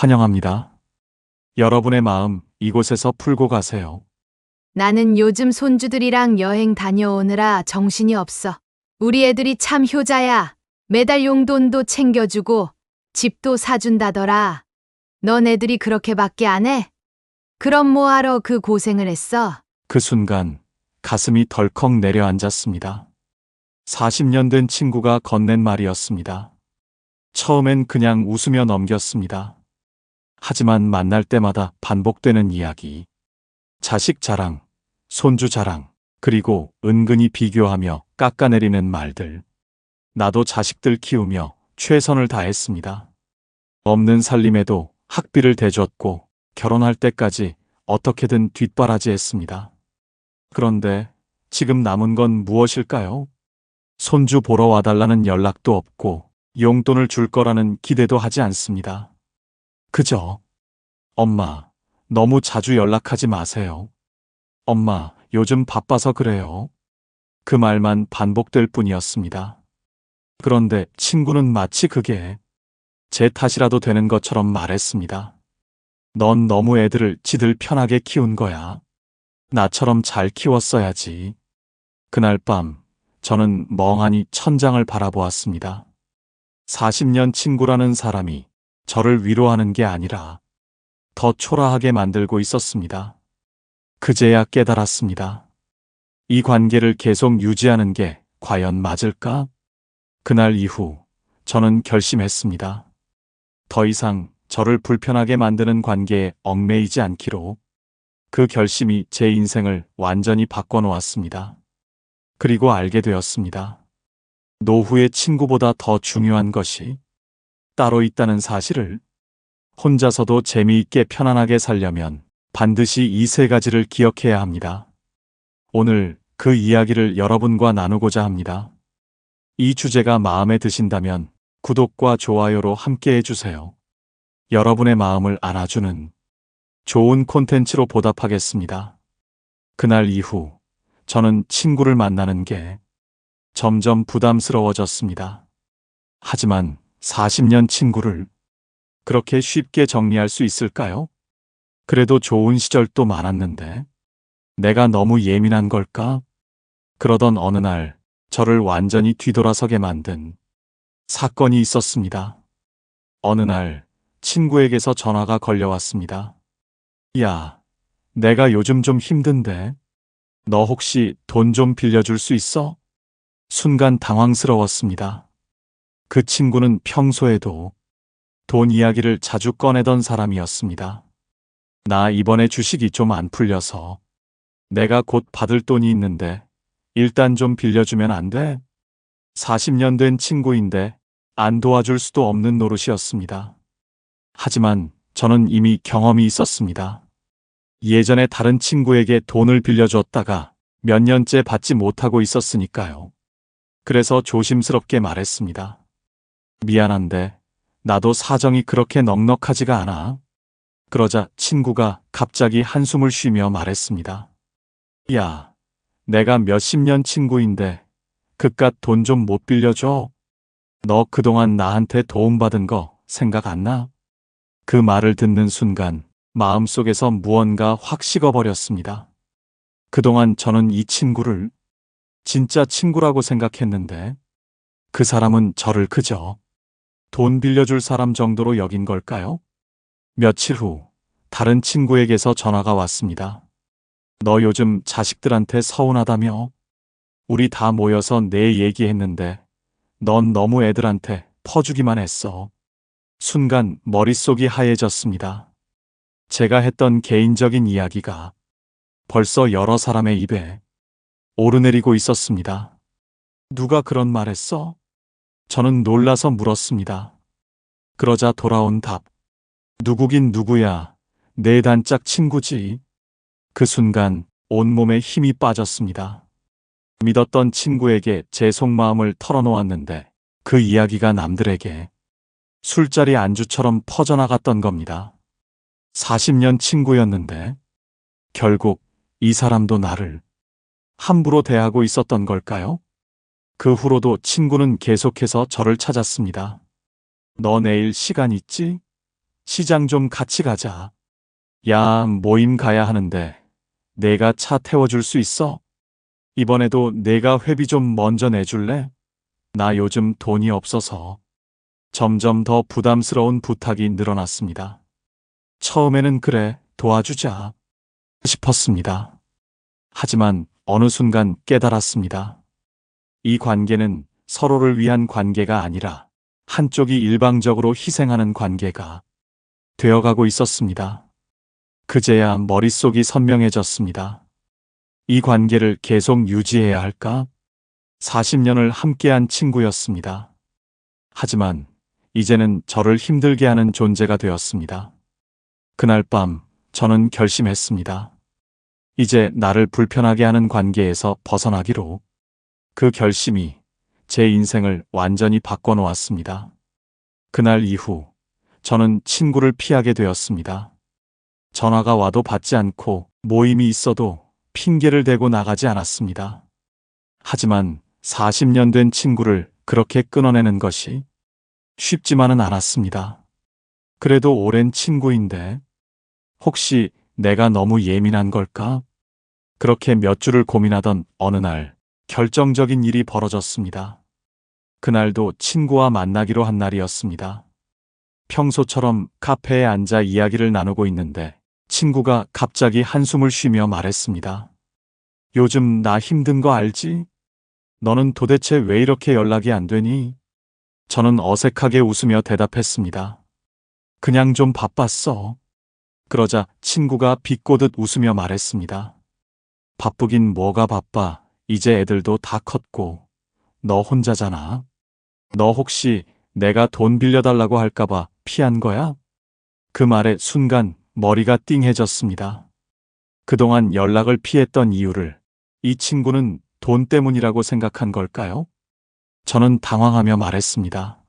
환영합니다. 여러분의 마음 이곳에서 풀고 가세요. 나는 요즘 손주들이랑 여행 다녀오느라 정신이 없어. 우리 애들이 참 효자야. 매달 용돈도 챙겨주고 집도 사준다더라. 넌 애들이 그렇게밖에 안 해? 그럼 뭐하러 그 고생을 했어? 그 순간 가슴이 덜컥 내려앉았습니다. 40년 된 친구가 건넨 말이었습니다. 처음엔 그냥 웃으며 넘겼습니다. 하지만 만날 때마다 반복되는 이야기. 자식 자랑, 손주 자랑, 그리고 은근히 비교하며 깎아내리는 말들. 나도 자식들 키우며 최선을 다했습니다. 없는 살림에도 학비를 대줬고 결혼할 때까지 어떻게든 뒷바라지했습니다. 그런데 지금 남은 건 무엇일까요? 손주 보러 와달라는 연락도 없고 용돈을 줄 거라는 기대도 하지 않습니다. 그저 엄마, 너무 자주 연락하지 마세요. 엄마, 요즘 바빠서 그래요. 그 말만 반복될 뿐이었습니다. 그런데 친구는 마치 그게 제 탓이라도 되는 것처럼 말했습니다. 넌 너무 애들을 지들 편하게 키운 거야. 나처럼 잘 키웠어야지. 그날 밤 저는 멍하니 천장을 바라보았습니다. 40년 친구라는 사람이 저를 위로하는 게 아니라 더 초라하게 만들고 있었습니다. 그제야 깨달았습니다. 이 관계를 계속 유지하는 게 과연 맞을까? 그날 이후 저는 결심했습니다. 더 이상 저를 불편하게 만드는 관계에 얽매이지 않기로. 그 결심이 제 인생을 완전히 바꿔놓았습니다. 그리고 알게 되었습니다. 노후의 친구보다 더 중요한 것이 따로 있다는 사실을. 혼자서도 재미있게 편안하게 살려면 반드시 이 세 가지를 기억해야 합니다. 오늘 그 이야기를 여러분과 나누고자 합니다. 이 주제가 마음에 드신다면 구독과 좋아요로 함께 해주세요. 여러분의 마음을 안아주는 좋은 콘텐츠로 보답하겠습니다. 그날 이후 저는 친구를 만나는 게 점점 부담스러워졌습니다. 하지만 40년 친구를 그렇게 쉽게 정리할 수 있을까요? 그래도 좋은 시절도 많았는데 내가 너무 예민한 걸까? 그러던 어느 날 저를 완전히 뒤돌아서게 만든 사건이 있었습니다. 어느 날 친구에게서 전화가 걸려왔습니다. 야, 내가 요즘 좀 힘든데 너 혹시 돈 좀 빌려줄 수 있어? 순간 당황스러웠습니다. 그 친구는 평소에도 돈 이야기를 자주 꺼내던 사람이었습니다. 나 이번에 주식이 좀 안 풀려서 내가 곧 받을 돈이 있는데 일단 좀 빌려주면 안 돼? 40년 된 친구인데 안 도와줄 수도 없는 노릇이었습니다. 하지만 저는 이미 경험이 있었습니다. 예전에 다른 친구에게 돈을 빌려줬다가 몇 년째 받지 못하고 있었으니까요. 그래서 조심스럽게 말했습니다. 미안한데 나도 사정이 그렇게 넉넉하지가 않아. 그러자 친구가 갑자기 한숨을 쉬며 말했습니다. 야, 내가 몇십 년 친구인데 그깟 돈 좀 못 빌려줘? 너 그동안 나한테 도움받은 거 생각 안 나? 그 말을 듣는 순간 마음속에서 무언가 확 식어버렸습니다. 그동안 저는 이 친구를 진짜 친구라고 생각했는데 그 사람은 저를 그저 돈 빌려줄 사람 정도로 여긴 걸까요? 며칠 후 다른 친구에게서 전화가 왔습니다. 너 요즘 자식들한테 서운하다며? 우리 다 모여서 내 얘기했는데 넌 너무 애들한테 퍼주기만 했어. 순간 머릿속이 하얘졌습니다. 제가 했던 개인적인 이야기가 벌써 여러 사람의 입에 오르내리고 있었습니다. 누가 그런 말 했어? 저는 놀라서 물었습니다. 그러자 돌아온 답. 누구긴 누구야. 내 단짝 친구지. 그 순간 온몸에 힘이 빠졌습니다. 믿었던 친구에게 제 속마음을 털어놓았는데 그 이야기가 남들에게 술자리 안주처럼 퍼져나갔던 겁니다. 40년 친구였는데 결국 이 사람도 나를 함부로 대하고 있었던 걸까요? 그 후로도 친구는 계속해서 저를 찾았습니다. 너 내일 시간 있지? 시장 좀 같이 가자. 야, 모임 가야 하는데 내가 차 태워줄 수 있어? 이번에도 내가 회비 좀 먼저 내줄래? 나 요즘 돈이 없어서. 점점 더 부담스러운 부탁이 늘어났습니다. 처음에는 그래, 도와주자 싶었습니다. 하지만 어느 순간 깨달았습니다. 이 관계는 서로를 위한 관계가 아니라 한쪽이 일방적으로 희생하는 관계가 되어가고 있었습니다. 그제야 머릿속이 선명해졌습니다. 이 관계를 계속 유지해야 할까? 40년을 함께한 친구였습니다. 하지만 이제는 저를 힘들게 하는 존재가 되었습니다. 그날 밤 저는 결심했습니다. 이제 나를 불편하게 하는 관계에서 벗어나기로. 그 결심이 제 인생을 완전히 바꿔놓았습니다. 그날 이후 저는 친구를 피하게 되었습니다. 전화가 와도 받지 않고 모임이 있어도 핑계를 대고 나가지 않았습니다. 하지만 40년 된 친구를 그렇게 끊어내는 것이 쉽지만은 않았습니다. 그래도 오랜 친구인데 혹시 내가 너무 예민한 걸까? 그렇게 몇 주를 고민하던 어느 날 결정적인 일이 벌어졌습니다. 그날도 친구와 만나기로 한 날이었습니다. 평소처럼 카페에 앉아 이야기를 나누고 있는데 친구가 갑자기 한숨을 쉬며 말했습니다. 요즘 나 힘든 거 알지? 너는 도대체 왜 이렇게 연락이 안 되니? 저는 어색하게 웃으며 대답했습니다. 그냥 좀 바빴어. 그러자 친구가 비꼬듯 웃으며 말했습니다. 바쁘긴 뭐가 바빠. 이제 애들도 다 컸고 너 혼자잖아. 너 혹시 내가 돈 빌려달라고 할까봐 피한 거야? 그 말에 순간 머리가 띵해졌습니다. 그동안 연락을 피했던 이유를 이 친구는 돈 때문이라고 생각한 걸까요? 저는 당황하며 말했습니다.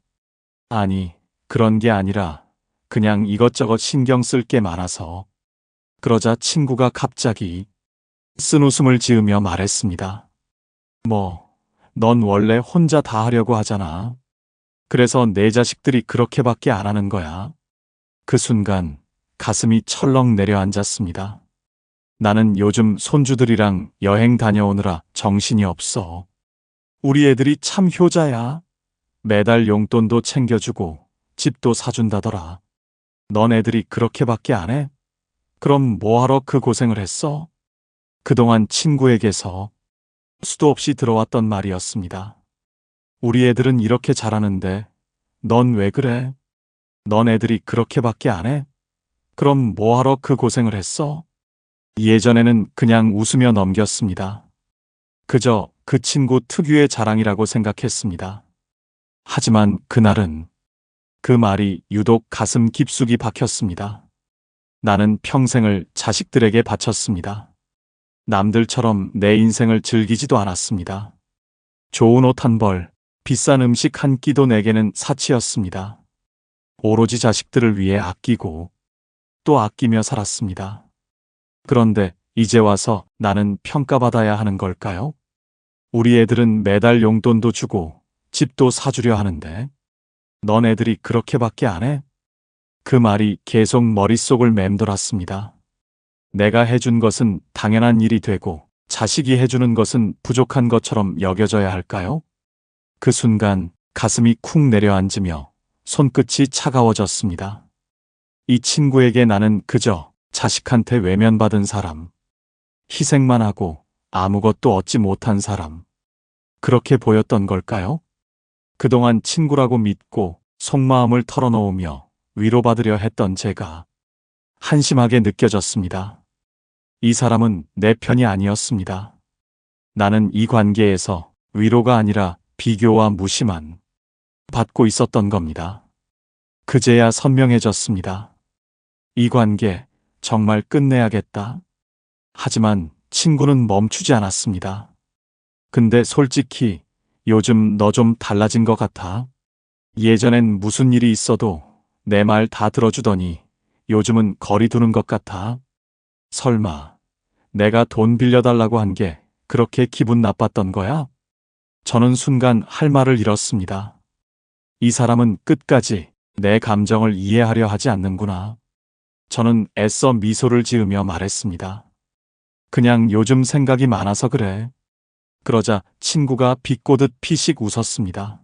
아니, 그런 게 아니라 그냥 이것저것 신경 쓸 게 많아서. 그러자 친구가 갑자기 쓴웃음을 지으며 말했습니다. 넌 원래 혼자 다 하려고 하잖아. 그래서 내 자식들이 그렇게밖에 안 하는 거야. 그 순간 가슴이 철렁 내려앉았습니다. 나는 요즘 손주들이랑 여행 다녀오느라 정신이 없어. 우리 애들이 참 효자야. 매달 용돈도 챙겨주고 집도 사준다더라. 넌 애들이 그렇게밖에 안 해? 그럼 뭐하러 그 고생을 했어? 그동안 친구에게서 수도 없이 들어왔던 말이었습니다. 우리 애들은 이렇게 잘하는데 넌 왜 그래? 넌 애들이 그렇게밖에 안 해? 그럼 뭐하러 그 고생을 했어? 예전에는 그냥 웃으며 넘겼습니다. 그저 그 친구 특유의 자랑이라고 생각했습니다. 하지만 그날은 그 말이 유독 가슴 깊숙이 박혔습니다. 나는 평생을 자식들에게 바쳤습니다. 남들처럼 내 인생을 즐기지도 않았습니다. 좋은 옷 한 벌, 비싼 음식 한 끼도 내게는 사치였습니다. 오로지 자식들을 위해 아끼고 또 아끼며 살았습니다. 그런데 이제 와서 나는 평가받아야 하는 걸까요? 우리 애들은 매달 용돈도 주고 집도 사주려 하는데 넌 애들이 그렇게밖에 안 해? 그 말이 계속 머릿속을 맴돌았습니다. 내가 해준 것은 당연한 일이 되고 자식이 해주는 것은 부족한 것처럼 여겨져야 할까요? 그 순간 가슴이 쿵 내려앉으며 손끝이 차가워졌습니다. 이 친구에게 나는 그저 자식한테 외면받은 사람, 희생만 하고 아무것도 얻지 못한 사람, 그렇게 보였던 걸까요? 그동안 친구라고 믿고 속마음을 털어놓으며 위로받으려 했던 제가 한심하게 느껴졌습니다. 이 사람은 내 편이 아니었습니다. 나는 이 관계에서 위로가 아니라 비교와 무시만 받고 있었던 겁니다. 그제야 선명해졌습니다. 이 관계 정말 끝내야겠다. 하지만 친구는 멈추지 않았습니다. 근데 솔직히 요즘 너 좀 달라진 것 같아. 예전엔 무슨 일이 있어도 내 말 다 들어주더니 요즘은 거리 두는 것 같아. 설마 내가 돈 빌려달라고 한 게 그렇게 기분 나빴던 거야? 저는 순간 할 말을 잃었습니다. 이 사람은 끝까지 내 감정을 이해하려 하지 않는구나. 저는 애써 미소를 지으며 말했습니다. 그냥 요즘 생각이 많아서 그래. 그러자 친구가 비꼬듯 피식 웃었습니다.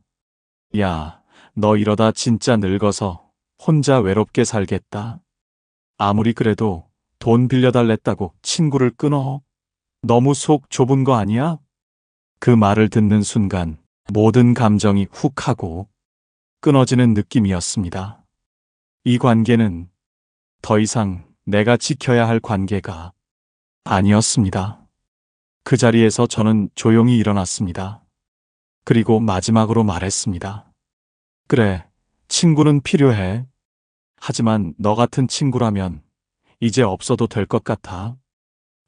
야, 너 이러다 진짜 늙어서 혼자 외롭게 살겠다. 아무리 그래도 돈 빌려달랬다고 친구를 끊어. 너무 속 좁은 거 아니야? 그 말을 듣는 순간 모든 감정이 훅 하고 끊어지는 느낌이었습니다. 이 관계는 더 이상 내가 지켜야 할 관계가 아니었습니다. 그 자리에서 저는 조용히 일어났습니다. 그리고 마지막으로 말했습니다. 그래, 친구는 필요해. 하지만 너 같은 친구라면 이제 없어도 될 것 같아.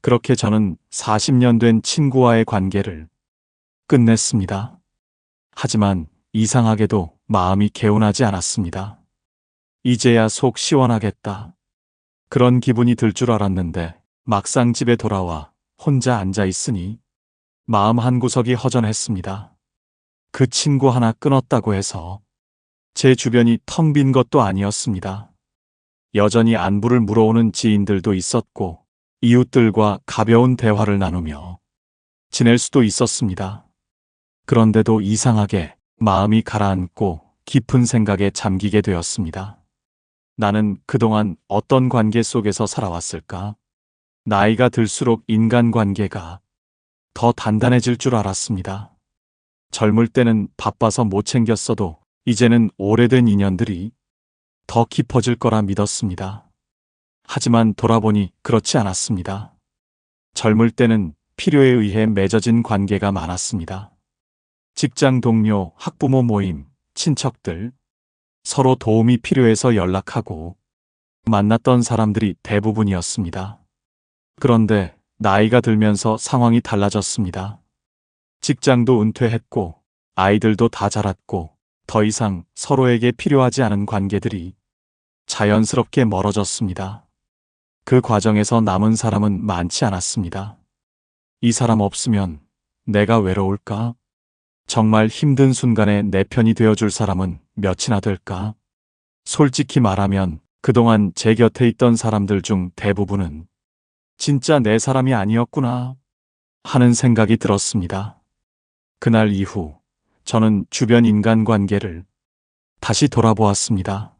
그렇게 저는 40년 된 친구와의 관계를 끝냈습니다. 하지만 이상하게도 마음이 개운하지 않았습니다. 이제야 속 시원하겠다. 그런 기분이 들 줄 알았는데 막상 집에 돌아와 혼자 앉아 있으니 마음 한구석이 허전했습니다. 그 친구 하나 끊었다고 해서 제 주변이 텅 빈 것도 아니었습니다. 여전히 안부를 물어오는 지인들도 있었고 이웃들과 가벼운 대화를 나누며 지낼 수도 있었습니다. 그런데도 이상하게 마음이 가라앉고 깊은 생각에 잠기게 되었습니다. 나는 그동안 어떤 관계 속에서 살아왔을까? 나이가 들수록 인간관계가 더 단단해질 줄 알았습니다. 젊을 때는 바빠서 못 챙겼어도 이제는 오래된 인연들이 더 깊어질 거라 믿었습니다. 하지만 돌아보니 그렇지 않았습니다. 젊을 때는 필요에 의해 맺어진 관계가 많았습니다. 직장 동료, 학부모 모임, 친척들, 서로 도움이 필요해서 연락하고 만났던 사람들이 대부분이었습니다. 그런데 나이가 들면서 상황이 달라졌습니다. 직장도 은퇴했고 아이들도 다 자랐고 더 이상 서로에게 필요하지 않은 관계들이 자연스럽게 멀어졌습니다. 그 과정에서 남은 사람은 많지 않았습니다. 이 사람 없으면 내가 외로울까? 정말 힘든 순간에 내 편이 되어줄 사람은 몇이나 될까? 솔직히 말하면 그동안 제 곁에 있던 사람들 중 대부분은 진짜 내 사람이 아니었구나 하는 생각이 들었습니다. 그날 이후 저는 주변 인간관계를 다시 돌아보았습니다.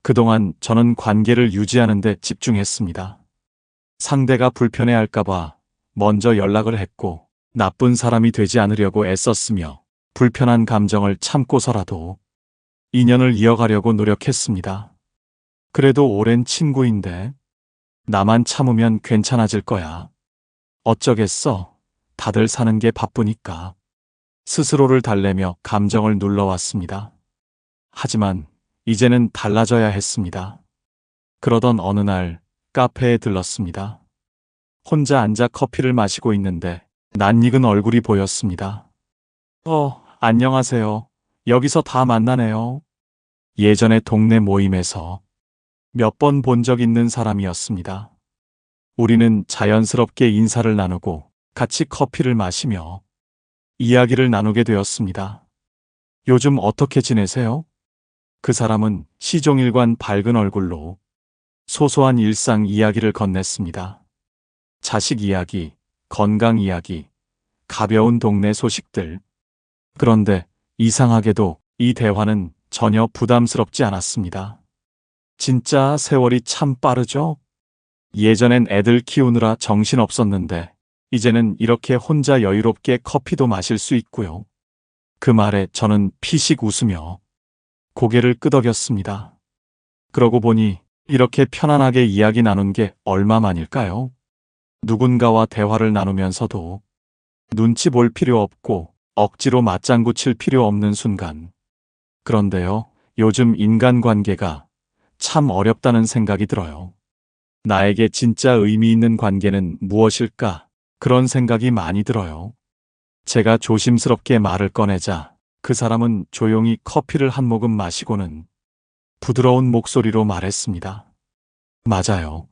그동안 저는 관계를 유지하는 데 집중했습니다. 상대가 불편해할까봐 먼저 연락을 했고 나쁜 사람이 되지 않으려고 애썼으며 불편한 감정을 참고서라도 인연을 이어가려고 노력했습니다. 그래도 오랜 친구인데 나만 참으면 괜찮아질 거야. 어쩌겠어. 다들 사는 게 바쁘니까. 스스로를 달래며 감정을 눌러왔습니다. 하지만 이제는 달라져야 했습니다. 그러던 어느 날 카페에 들렀습니다. 혼자 앉아 커피를 마시고 있는데 낯익은 얼굴이 보였습니다. 안녕하세요. 여기서 다 만나네요. 예전에 동네 모임에서 몇 번 본 적 있는 사람이었습니다. 우리는 자연스럽게 인사를 나누고 같이 커피를 마시며 이야기를 나누게 되었습니다. 요즘 어떻게 지내세요? 그 사람은 시종일관 밝은 얼굴로 소소한 일상 이야기를 건넸습니다. 자식 이야기, 건강 이야기, 가벼운 동네 소식들. 그런데 이상하게도 이 대화는 전혀 부담스럽지 않았습니다. 진짜 세월이 참 빠르죠? 예전엔 애들 키우느라 정신 없었는데 이제는 이렇게 혼자 여유롭게 커피도 마실 수 있고요. 그 말에 저는 피식 웃으며 고개를 끄덕였습니다. 그러고 보니 이렇게 편안하게 이야기 나눈 게 얼마만일까요? 누군가와 대화를 나누면서도 눈치 볼 필요 없고 억지로 맞장구 칠 필요 없는 순간. 그런데요, 요즘 인간관계가 참 어렵다는 생각이 들어요. 나에게 진짜 의미 있는 관계는 무엇일까? 그런 생각이 많이 들어요. 제가 조심스럽게 말을 꺼내자 그 사람은 조용히 커피를 한 모금 마시고는 부드러운 목소리로 말했습니다. 맞아요.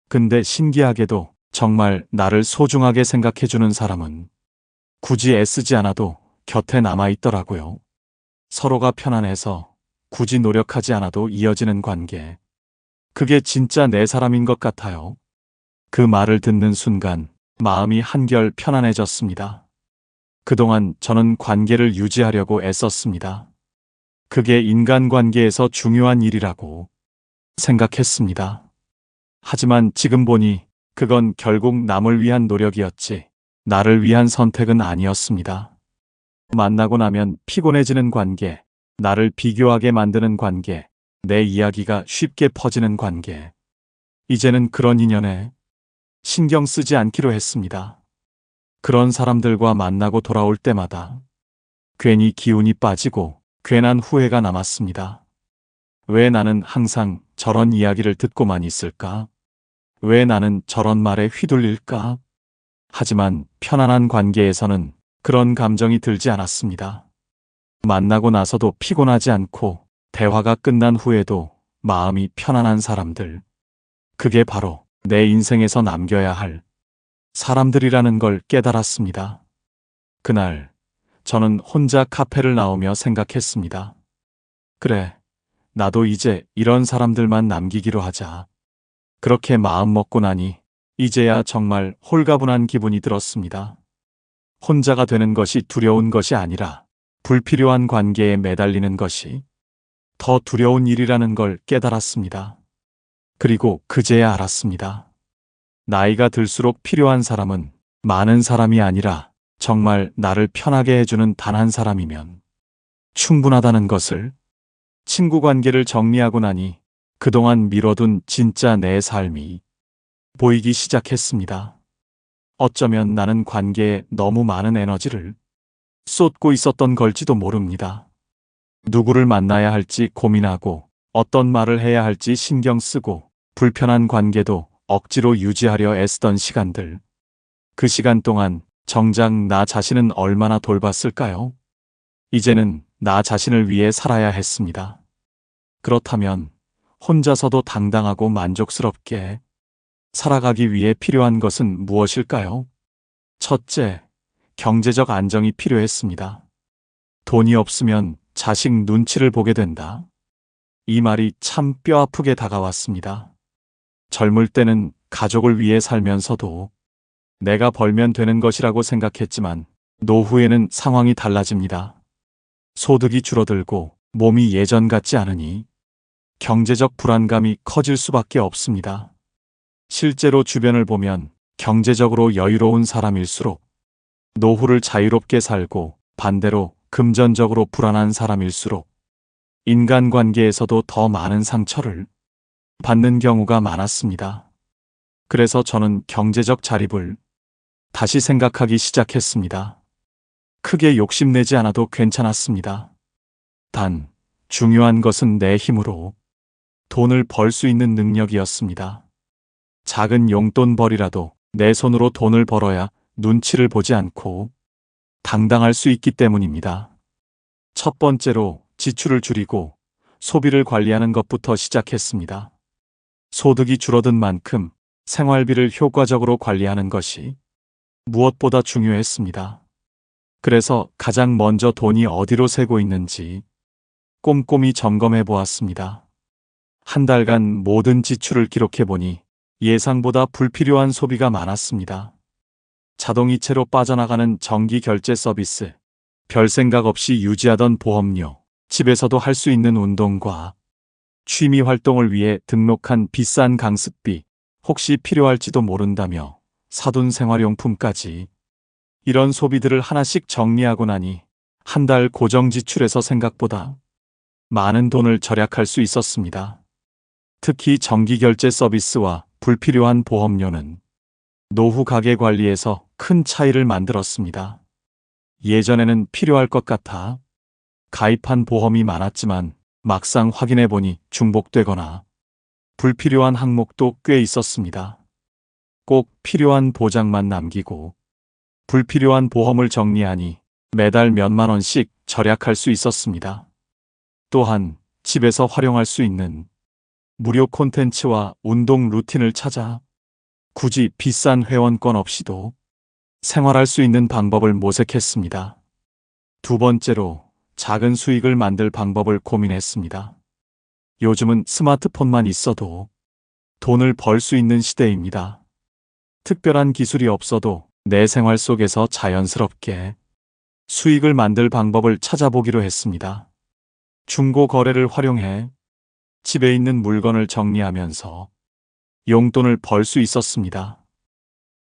근데 신기하게도 정말 나를 소중하게 생각해주는 사람은 굳이 애쓰지 않아도 곁에 남아있더라고요. 서로가 편안해서 굳이 노력하지 않아도 이어지는 관계. 그게 진짜 내 사람인 것 같아요. 그 말을 듣는 순간 마음이 한결 편안해졌습니다. 그동안 저는 관계를 유지하려고 애썼습니다. 그게 인간관계에서 중요한 일이라고 생각했습니다. 하지만 지금 보니 그건 결국 남을 위한 노력이었지 나를 위한 선택은 아니었습니다. 만나고 나면 피곤해지는 관계, 나를 비교하게 만드는 관계, 내 이야기가 쉽게 퍼지는 관계. 이제는 그런 인연에 신경 쓰지 않기로 했습니다. 그런 사람들과 만나고 돌아올 때마다 괜히 기운이 빠지고 괜한 후회가 남았습니다. 왜 나는 항상 저런 이야기를 듣고만 있을까? 왜 나는 저런 말에 휘둘릴까? 하지만 편안한 관계에서는 그런 감정이 들지 않았습니다. 만나고 나서도 피곤하지 않고 대화가 끝난 후에도 마음이 편안한 사람들. 그게 바로 내 인생에서 남겨야 할 사람들이라는 걸 깨달았습니다. 그날 저는 혼자 카페를 나오며 생각했습니다. 그래, 나도 이제 이런 사람들만 남기기로 하자. 그렇게 마음 먹고 나니 이제야 정말 홀가분한 기분이 들었습니다. 혼자가 되는 것이 두려운 것이 아니라 불필요한 관계에 매달리는 것이 더 두려운 일이라는 걸 깨달았습니다. 그리고 그제야 알았습니다. 나이가 들수록 필요한 사람은 많은 사람이 아니라 정말 나를 편하게 해주는 단 한 사람이면 충분하다는 것을. 친구 관계를 정리하고 나니 그동안 미뤄둔 진짜 내 삶이 보이기 시작했습니다. 어쩌면 나는 관계에 너무 많은 에너지를 쏟고 있었던 걸지도 모릅니다. 누구를 만나야 할지 고민하고 어떤 말을 해야 할지 신경 쓰고 불편한 관계도 억지로 유지하려 애쓰던 시간들. 그 시간 동안 정작 나 자신은 얼마나 돌봤을까요? 이제는 나 자신을 위해 살아야 했습니다. 그렇다면 혼자서도 당당하고 만족스럽게 살아가기 위해 필요한 것은 무엇일까요? 첫째, 경제적 안정이 필요했습니다. 돈이 없으면 자식 눈치를 보게 된다. 이 말이 참 뼈아프게 다가왔습니다. 젊을 때는 가족을 위해 살면서도 내가 벌면 되는 것이라고 생각했지만 노후에는 상황이 달라집니다. 소득이 줄어들고 몸이 예전 같지 않으니 경제적 불안감이 커질 수밖에 없습니다. 실제로 주변을 보면 경제적으로 여유로운 사람일수록 노후를 자유롭게 살고 반대로 금전적으로 불안한 사람일수록 인간관계에서도 더 많은 상처를 받는 경우가 많았습니다. 그래서 저는 경제적 자립을 다시 생각하기 시작했습니다. 크게 욕심내지 않아도 괜찮았습니다. 단, 중요한 것은 내 힘으로 돈을 벌 수 있는 능력이었습니다. 작은 용돈벌이라도 내 손으로 돈을 벌어야 눈치를 보지 않고 당당할 수 있기 때문입니다. 첫 번째로 지출을 줄이고 소비를 관리하는 것부터 시작했습니다. 소득이 줄어든 만큼 생활비를 효과적으로 관리하는 것이 무엇보다 중요했습니다. 그래서 가장 먼저 돈이 어디로 새고 있는지 꼼꼼히 점검해 보았습니다. 한 달간 모든 지출을 기록해 보니 예상보다 불필요한 소비가 많았습니다. 자동이체로 빠져나가는 정기 결제 서비스, 별 생각 없이 유지하던 보험료, 집에서도 할 수 있는 운동과 취미 활동을 위해 등록한 비싼 강습비, 혹시 필요할지도 모른다며 사둔 생활용품까지. 이런 소비들을 하나씩 정리하고 나니 한 달 고정 지출에서 생각보다 많은 돈을 절약할 수 있었습니다. 특히 정기 결제 서비스와 불필요한 보험료는 노후 가계 관리에서 큰 차이를 만들었습니다. 예전에는 필요할 것 같아 가입한 보험이 많았지만 막상 확인해 보니 중복되거나 불필요한 항목도 꽤 있었습니다. 꼭 필요한 보장만 남기고 불필요한 보험을 정리하니 매달 몇만 원씩 절약할 수 있었습니다. 또한 집에서 활용할 수 있는 무료 콘텐츠와 운동 루틴을 찾아 굳이 비싼 회원권 없이도 생활할 수 있는 방법을 모색했습니다. 두 번째로 작은 수익을 만들 방법을 고민했습니다. 요즘은 스마트폰만 있어도 돈을 벌 수 있는 시대입니다. 특별한 기술이 없어도 내 생활 속에서 자연스럽게 수익을 만들 방법을 찾아보기로 했습니다. 중고 거래를 활용해 집에 있는 물건을 정리하면서 용돈을 벌 수 있었습니다.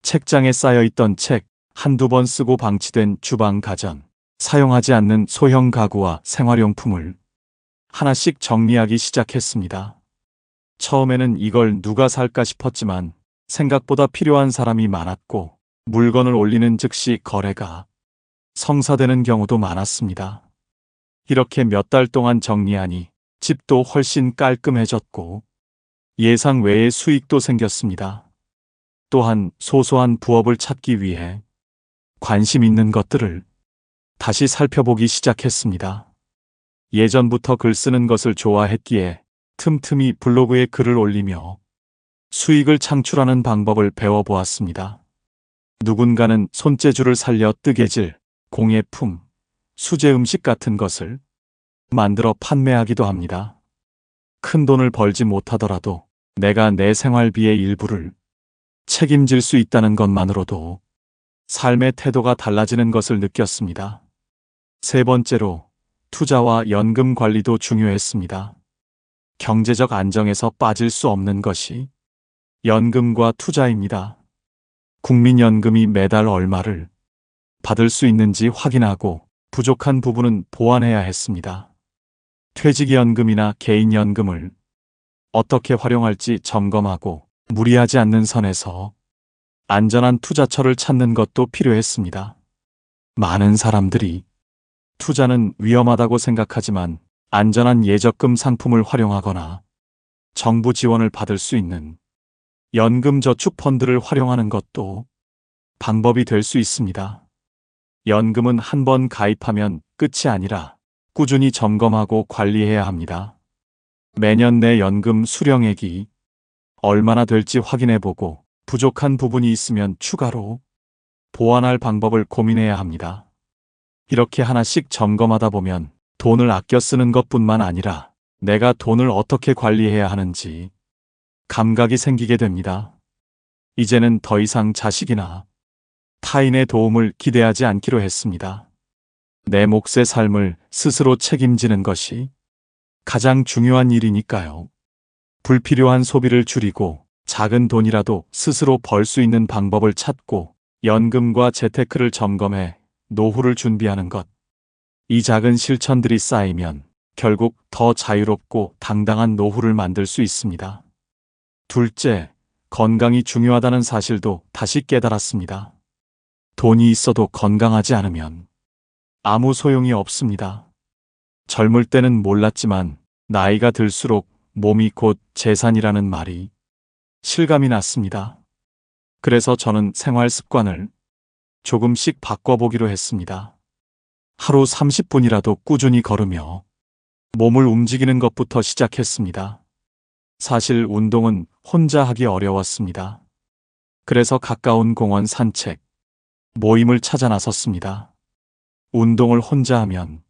책장에 쌓여있던 책, 한두 번 쓰고 방치된 주방 가전, 사용하지 않는 소형 가구와 생활용품을 하나씩 정리하기 시작했습니다. 처음에는 이걸 누가 살까 싶었지만 생각보다 필요한 사람이 많았고 물건을 올리는 즉시 거래가 성사되는 경우도 많았습니다. 이렇게 몇 달 동안 정리하니 집도 훨씬 깔끔해졌고 예상 외의 수익도 생겼습니다. 또한 소소한 부업을 찾기 위해 관심 있는 것들을 다시 살펴보기 시작했습니다. 예전부터 글 쓰는 것을 좋아했기에 틈틈이 블로그에 글을 올리며 수익을 창출하는 방법을 배워보았습니다. 누군가는 손재주를 살려 뜨개질, 공예품, 수제 음식 같은 것을 만들어 판매하기도 합니다. 큰 돈을 벌지 못하더라도 내가 내 생활비의 일부를 책임질 수 있다는 것만으로도 삶의 태도가 달라지는 것을 느꼈습니다. 세 번째로 투자와 연금 관리도 중요했습니다. 경제적 안정에서 빠질 수 없는 것이 연금과 투자입니다. 국민연금이 매달 얼마를 받을 수 있는지 확인하고 부족한 부분은 보완해야 했습니다. 퇴직연금이나 개인연금을 어떻게 활용할지 점검하고 무리하지 않는 선에서 안전한 투자처를 찾는 것도 필요했습니다. 많은 사람들이 투자는 위험하다고 생각하지만 안전한 예적금 상품을 활용하거나 정부 지원을 받을 수 있는 연금저축펀드를 활용하는 것도 방법이 될 수 있습니다. 연금은 한 번 가입하면 끝이 아니라 꾸준히 점검하고 관리해야 합니다. 매년 내 연금 수령액이 얼마나 될지 확인해보고 부족한 부분이 있으면 추가로 보완할 방법을 고민해야 합니다. 이렇게 하나씩 점검하다 보면 돈을 아껴 쓰는 것뿐만 아니라 내가 돈을 어떻게 관리해야 하는지 감각이 생기게 됩니다. 이제는 더 이상 자식이나 타인의 도움을 기대하지 않기로 했습니다. 내 몫의 삶을 스스로 책임지는 것이 가장 중요한 일이니까요. 불필요한 소비를 줄이고 작은 돈이라도 스스로 벌 수 있는 방법을 찾고 연금과 재테크를 점검해 노후를 준비하는 것. 이 작은 실천들이 쌓이면 결국 더 자유롭고 당당한 노후를 만들 수 있습니다. 둘째, 건강이 중요하다는 사실도 다시 깨달았습니다. 돈이 있어도 건강하지 않으면 아무 소용이 없습니다. 젊을 때는 몰랐지만 나이가 들수록 몸이 곧 재산이라는 말이 실감이 났습니다. 그래서 저는 생활 습관을 조금씩 바꿔보기로 했습니다. 하루 30분이라도 꾸준히 걸으며 몸을 움직이는 것부터 시작했습니다. 사실 운동은 혼자 하기 어려웠습니다. 그래서 가까운 공원 산책, 모임을 찾아 나섰습니다. 운동을 혼자 하면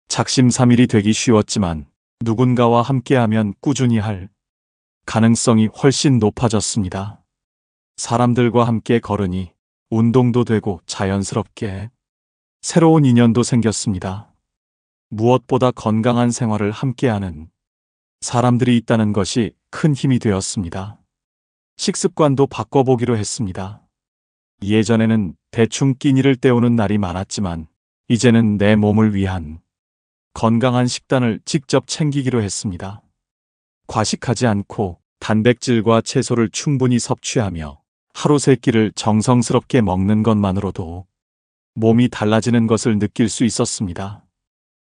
작심삼일이 되기 쉬웠지만 누군가와 함께하면 꾸준히 할 가능성이 훨씬 높아졌습니다. 사람들과 함께 걸으니 운동도 되고 자연스럽게 새로운 인연도 생겼습니다. 무엇보다 건강한 생활을 함께하는 사람들이 있다는 것이 큰 힘이 되었습니다. 식습관도 바꿔보기로 했습니다. 예전에는 대충 끼니를 때우는 날이 많았지만 이제는 내 몸을 위한 건강한 식단을 직접 챙기기로 했습니다. 과식하지 않고 단백질과 채소를 충분히 섭취하며 하루 3끼를 정성스럽게 먹는 것만으로도 몸이 달라지는 것을 느낄 수 있었습니다.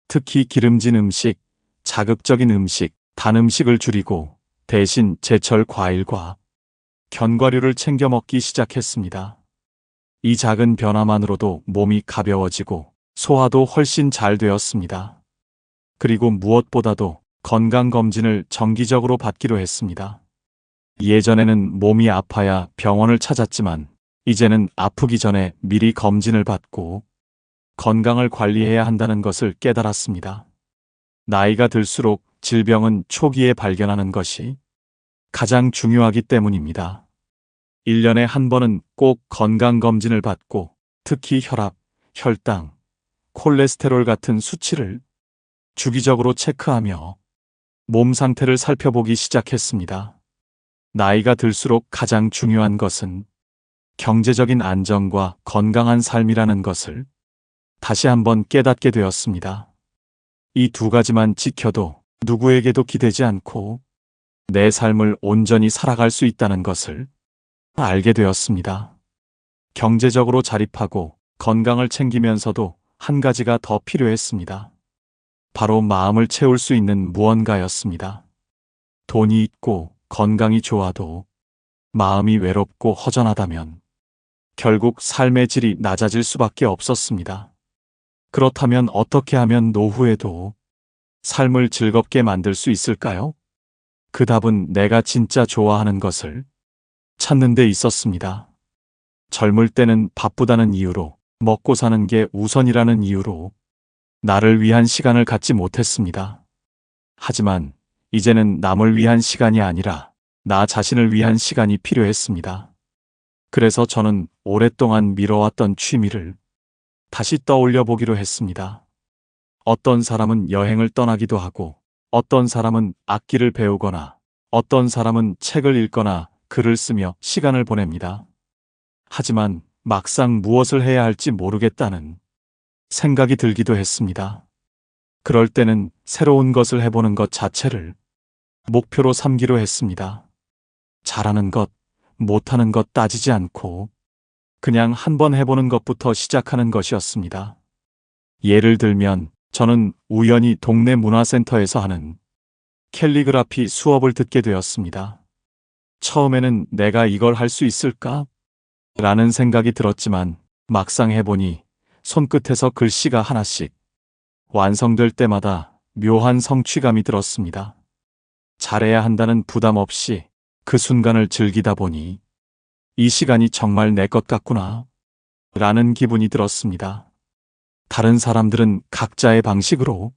특히 기름진 음식, 자극적인 음식, 단 음식을 줄이고 대신 제철 과일과 견과류를 챙겨 먹기 시작했습니다. 이 작은 변화만으로도 몸이 가벼워지고 소화도 훨씬 잘 되었습니다. 그리고 무엇보다도 건강검진을 정기적으로 받기로 했습니다. 예전에는 몸이 아파야 병원을 찾았지만 이제는 아프기 전에 미리 검진을 받고 건강을 관리해야 한다는 것을 깨달았습니다. 나이가 들수록 질병은 초기에 발견하는 것이 가장 중요하기 때문입니다. 1년에 한 번은 꼭 건강검진을 받고 특히 혈압, 혈당, 콜레스테롤 같은 수치를 주기적으로 체크하며 몸 상태를 살펴보기 시작했습니다. 나이가 들수록 가장 중요한 것은 경제적인 안정과 건강한 삶이라는 것을 다시 한번 깨닫게 되었습니다. 이 두 가지만 지켜도 누구에게도 기대지 않고 내 삶을 온전히 살아갈 수 있다는 것을 알게 되었습니다. 경제적으로 자립하고 건강을 챙기면서도 한 가지가 더 필요했습니다. 바로 마음을 채울 수 있는 무언가였습니다. 돈이 있고 건강이 좋아도 마음이 외롭고 허전하다면 결국 삶의 질이 낮아질 수밖에 없었습니다. 그렇다면 어떻게 하면 노후에도 삶을 즐겁게 만들 수 있을까요? 그 답은 내가 진짜 좋아하는 것을 찾는 데 있었습니다. 젊을 때는 바쁘다는 이유로, 먹고 사는 게 우선이라는 이유로 나를 위한 시간을 갖지 못했습니다. 하지만 이제는 남을 위한 시간이 아니라 나 자신을 위한 시간이 필요했습니다. 그래서 저는 오랫동안 미뤄왔던 취미를 다시 떠올려 보기로 했습니다. 어떤 사람은 여행을 떠나기도 하고, 어떤 사람은 악기를 배우거나, 어떤 사람은 책을 읽거나 글을 쓰며 시간을 보냅니다. 하지만 막상 무엇을 해야 할지 모르겠다는 생각이 들기도 했습니다. 그럴 때는 새로운 것을 해보는 것 자체를 목표로 삼기로 했습니다. 잘하는 것, 못하는 것 따지지 않고 그냥 한번 해보는 것부터 시작하는 것이었습니다. 예를 들면 저는 우연히 동네 문화센터에서 하는 캘리그라피 수업을 듣게 되었습니다. 처음에는 내가 이걸 할 수 있을까? 라는 생각이 들었지만 막상 해보니 손끝에서 글씨가 하나씩 완성될 때마다 묘한 성취감이 들었습니다. 잘해야 한다는 부담 없이 그 순간을 즐기다 보니 이 시간이 정말 내 것 같구나 라는 기분이 들었습니다. 다른 사람들은 각자의 방식으로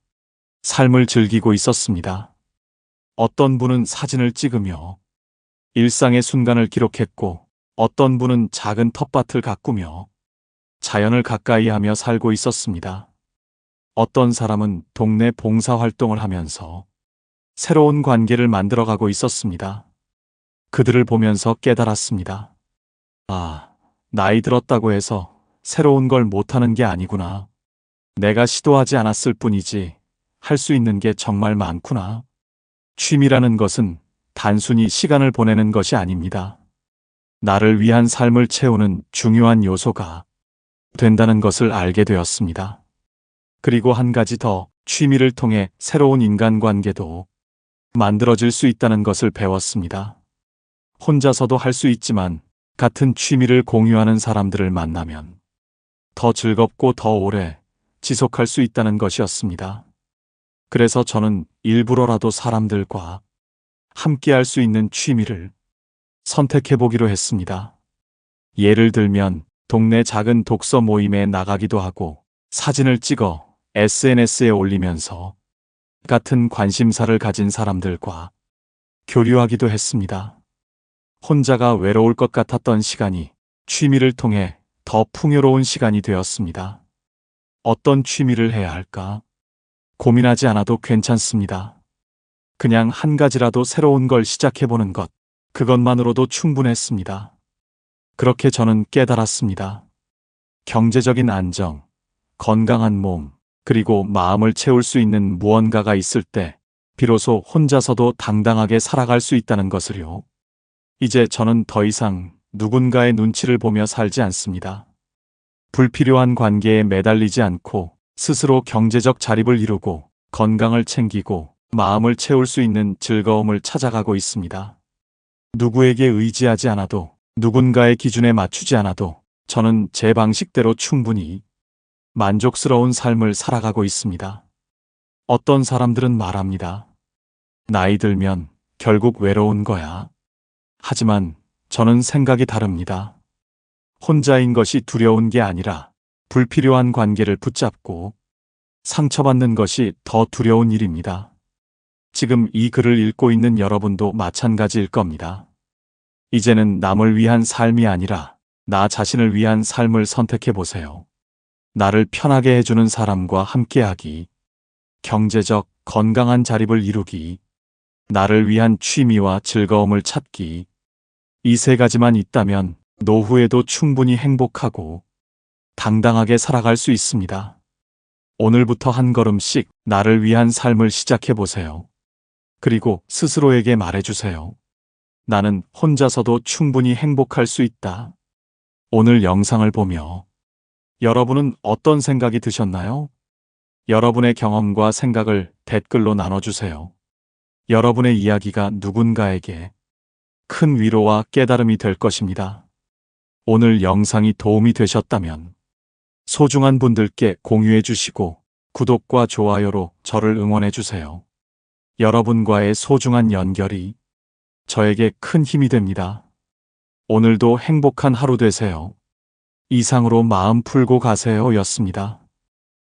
삶을 즐기고 있었습니다. 어떤 분은 사진을 찍으며 일상의 순간을 기록했고, 어떤 분은 작은 텃밭을 가꾸며 자연을 가까이 하며 살고 있었습니다. 어떤 사람은 동네 봉사활동을 하면서 새로운 관계를 만들어가고 있었습니다. 그들을 보면서 깨달았습니다. 아, 나이 들었다고 해서 새로운 걸 못하는 게 아니구나. 내가 시도하지 않았을 뿐이지 할 수 있는 게 정말 많구나. 취미라는 것은 단순히 시간을 보내는 것이 아닙니다. 나를 위한 삶을 채우는 중요한 요소가 된다는 것을 알게 되었습니다. 그리고 한 가지 더, 취미를 통해 새로운 인간관계도 만들어질 수 있다는 것을 배웠습니다. 혼자서도 할 수 있지만 같은 취미를 공유하는 사람들을 만나면 더 즐겁고 더 오래 지속할 수 있다는 것이었습니다. 그래서 저는 일부러라도 사람들과 함께 할 수 있는 취미를 선택해 보기로 했습니다. 예를 들면 동네 작은 독서 모임에 나가기도 하고, 사진을 찍어 SNS에 올리면서 같은 관심사를 가진 사람들과 교류하기도 했습니다. 혼자가 외로울 것 같았던 시간이 취미를 통해 더 풍요로운 시간이 되었습니다. 어떤 취미를 해야 할까? 고민하지 않아도 괜찮습니다. 그냥 한 가지라도 새로운 걸 시작해보는 것, 그것만으로도 충분했습니다. 그렇게 저는 깨달았습니다. 경제적인 안정, 건강한 몸, 그리고 마음을 채울 수 있는 무언가가 있을 때 비로소 혼자서도 당당하게 살아갈 수 있다는 것을요. 이제 저는 더 이상 누군가의 눈치를 보며 살지 않습니다. 불필요한 관계에 매달리지 않고 스스로 경제적 자립을 이루고 건강을 챙기고 마음을 채울 수 있는 즐거움을 찾아가고 있습니다. 누구에게 의지하지 않아도, 누군가의 기준에 맞추지 않아도 저는 제 방식대로 충분히 만족스러운 삶을 살아가고 있습니다. 어떤 사람들은 말합니다. 나이 들면 결국 외로운 거야. 하지만 저는 생각이 다릅니다. 혼자인 것이 두려운 게 아니라 불필요한 관계를 붙잡고 상처받는 것이 더 두려운 일입니다. 지금 이 글을 읽고 있는 여러분도 마찬가지일 겁니다. 이제는 남을 위한 삶이 아니라 나 자신을 위한 삶을 선택해 보세요. 나를 편하게 해주는 사람과 함께하기, 경제적, 건강한 자립을 이루기, 나를 위한 취미와 즐거움을 찾기. 이 세 가지만 있다면 노후에도 충분히 행복하고 당당하게 살아갈 수 있습니다. 오늘부터 한 걸음씩 나를 위한 삶을 시작해 보세요. 그리고 스스로에게 말해주세요. 나는 혼자서도 충분히 행복할 수 있다. 오늘 영상을 보며 여러분은 어떤 생각이 드셨나요? 여러분의 경험과 생각을 댓글로 나눠주세요. 여러분의 이야기가 누군가에게 큰 위로와 깨달음이 될 것입니다. 오늘 영상이 도움이 되셨다면 소중한 분들께 공유해 주시고 구독과 좋아요로 저를 응원해 주세요. 여러분과의 소중한 연결이 저에게 큰 힘이 됩니다. 오늘도 행복한 하루 되세요. 이상으로 마음 풀고 가세요 였습니다.